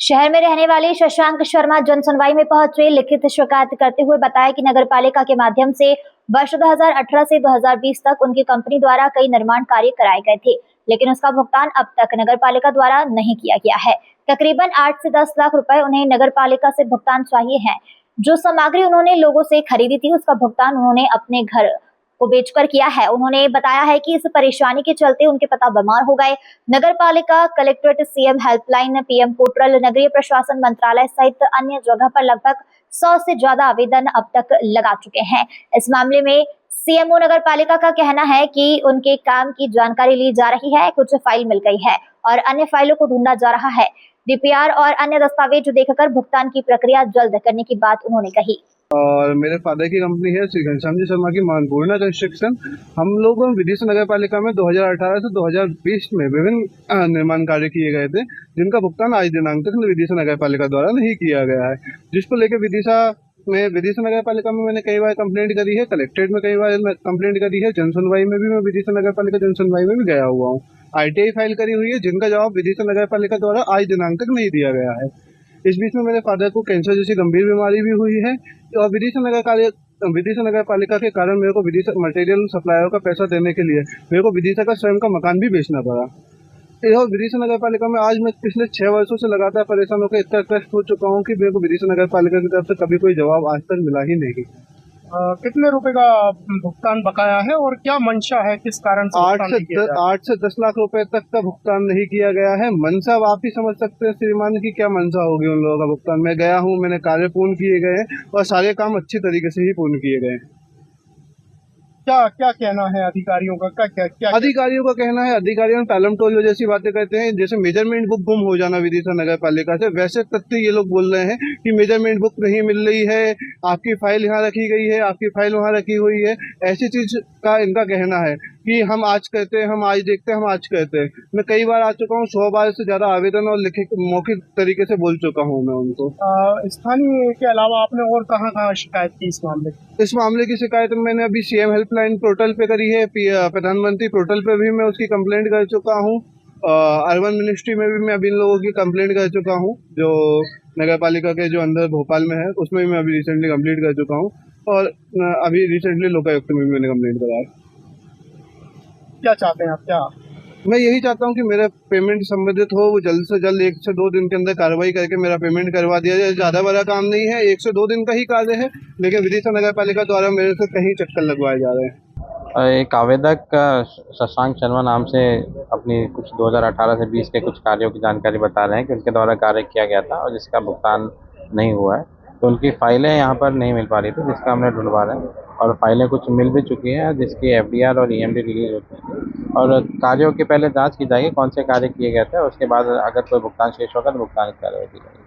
शहर में रहने वाले शशांक शर्मा जन सुनवाई में पहुंचे। लिखित शिकायत करते हुए बताया कि नगर पालिका के माध्यम से वर्ष 2018 से 2020 तक उनकी कंपनी द्वारा कई निर्माण कार्य कराए गए थे, लेकिन उसका भुगतान अब तक नगर पालिका द्वारा नहीं किया गया है। तकरीबन 8 से 10 लाख रुपए उन्हें नगर पालिका से भुगतान चाहिए है। जो सामग्री उन्होंने लोगों से खरीदी थी, उसका भुगतान उन्होंने अपने घर को बेचकर किया है। उन्होंने बताया है कि इस परेशानी के चलते उनके पिता बीमार हो गए। नगर पालिका, collectorate, CM helpline, PM portal, नगरीय प्रशासन मंत्रालय सहित अन्य जगह पर लगभग 100 से ज्यादा आवेदन अब तक लगा चुके हैं। इस मामले में सीएमओ नगर पालिका का कहना है कि उनके काम की जानकारी ली जा रही है, कुछ फाइल मिल गई है और अन्य फाइलों को ढूंढा जा रहा है। डीपीआर और अन्य दस्तावेज देखकर भुगतान की प्रक्रिया जल्द करने की बात उन्होंने कही। और मेरे फादर की कंपनी है श्री घनश्याम जी शर्मा की मानपूर्णा कंस्ट्रक्शन। हम लोग विदिशा नगर पालिका में 2018 से 2020 में विभिन्न निर्माण कार्य किए गए थे, जिनका भुगतान आज दिनांक तक विदिशा नगर पालिका द्वारा नहीं किया गया है, जिसको लेकर विदिशा नगर पालिका में मैंने कई बार कंप्लेंट करी है, कलेक्ट्रेट में कई बार कंप्लेंट करी है, जन सुनवाई में भी मैं विदिशा नगर पालिका जन सुनवाई में भी गया हुआ हूँ। ITI फाइल करी हुई है, जिनका जवाब विदिशा नगर पालिका द्वारा आज दिनांक तक नहीं दिया गया है। इस बीच में मेरे फादर को कैंसर जैसी गंभीर बीमारी भी हुई है और विदिशा नगर पालिका के कारण मेरे को विदिशा मटेरियल सप्लायर का पैसा देने के लिए मेरे को विदिशा का स्वयं का मकान भी बेचना पड़ा। और विदिशा नगर पालिका में आज मैं पिछले 6 वर्षों से लगातार परेशान होकर इतना त्रस्त हो चुका हूँ कि मेरे को विदिशा नगर पालिका की तरफ से कभी कोई जवाब आज तक मिला ही नहीं। कितने रुपए का भुगतान बकाया है और क्या मंशा है, किस कारण से 8 से 10 लाख रुपए तक का भुगतान नहीं किया गया है। मंशा आप ही समझ सकते हैं श्रीमान की क्या मंशा होगी उन लोगों का भुगतान। मैं गया हूँ, मैंने कार्य पूर्ण किए गए हैं और सारे काम अच्छी तरीके से ही पूर्ण किए गए हैं। क्या कहना है अधिकारियों का? क्या अधिकारियों का कहना है, अधिकारियों टालम टोल जैसी बातें कहते हैं, जैसे मेजरमेंट बुक गुम हो जाना विदिशा नगर पालिका से, वैसे तथ्य ये लोग बोल रहे हैं कि मेजरमेंट बुक नहीं मिल रही है, आपकी फाइल यहाँ रखी गई है, आपकी फाइल वहाँ रखी हुई है। ऐसी चीज का इनका कहना है कि हम आज कहते हैं, हम आज देखते हैं, हम आज कहते हैं। मैं कई बार आ चुका हूँ, 100 बार से ज्यादा आवेदन और लिखित मौखिक तरीके से बोल चुका हूँ मैं उनको। स्थानीय के अलावा आपने और कहाँ शिकायत की इस मामले की शिकायत मैंने अभी सीएम हेल्पलाइन पोर्टल पे करी है, प्रधानमंत्री पोर्टल पे भी मैं उसकी कंप्लेंट कर चुका हूँ, अर्बन मिनिस्ट्री में भी मैं अभी इन लोगों की कंप्लेंट कर चुका हूँ, जो नगर पालिका के जो अंदर भोपाल में है उसमें भी मैं अभी रिसेंटली कंप्लीट कर चुका हूँ और अभी रिसेंटली लोकायुक्त में भी मैंने कंप्लेंट करा है। क्या चाहते हैं आप? मैं यही चाहता हूँ कि मेरा पेमेंट संबंधित हो, वो जल्द से जल्द 1 से 2 दिन के अंदर कार्रवाई करके मेरा पेमेंट करवा दिया जाए। ज़्यादा बड़ा काम नहीं है, 1 से 2 दिन का ही कार्य है, लेकिन विदिशा नगर पालिका द्वारा मेरे से कहीं चक्कर लगवाए जा रहे हैं। एक आवेदक शशांक शर्मा नाम से अपनी कुछ 2018 से 20 के कुछ कार्यों की जानकारी बता रहे हैं कि उनके द्वारा कार्य किया गया था और जिसका भुगतान नहीं हुआ है, तो उनकी फाइलें यहाँ पर नहीं मिल पा रही थी, जिसका हमने ढूंढवा रहे हैं और फाइलें कुछ मिल भी चुकी हैं, जिसकी FDR और EMD रिलीज होती है और कार्यों की पहले जांच की जाएगी कौन से कार्य किए गए थे, उसके बाद अगर कोई भुगतान शेष होगा तो भुगतान की कार्रवाई की जाएगी।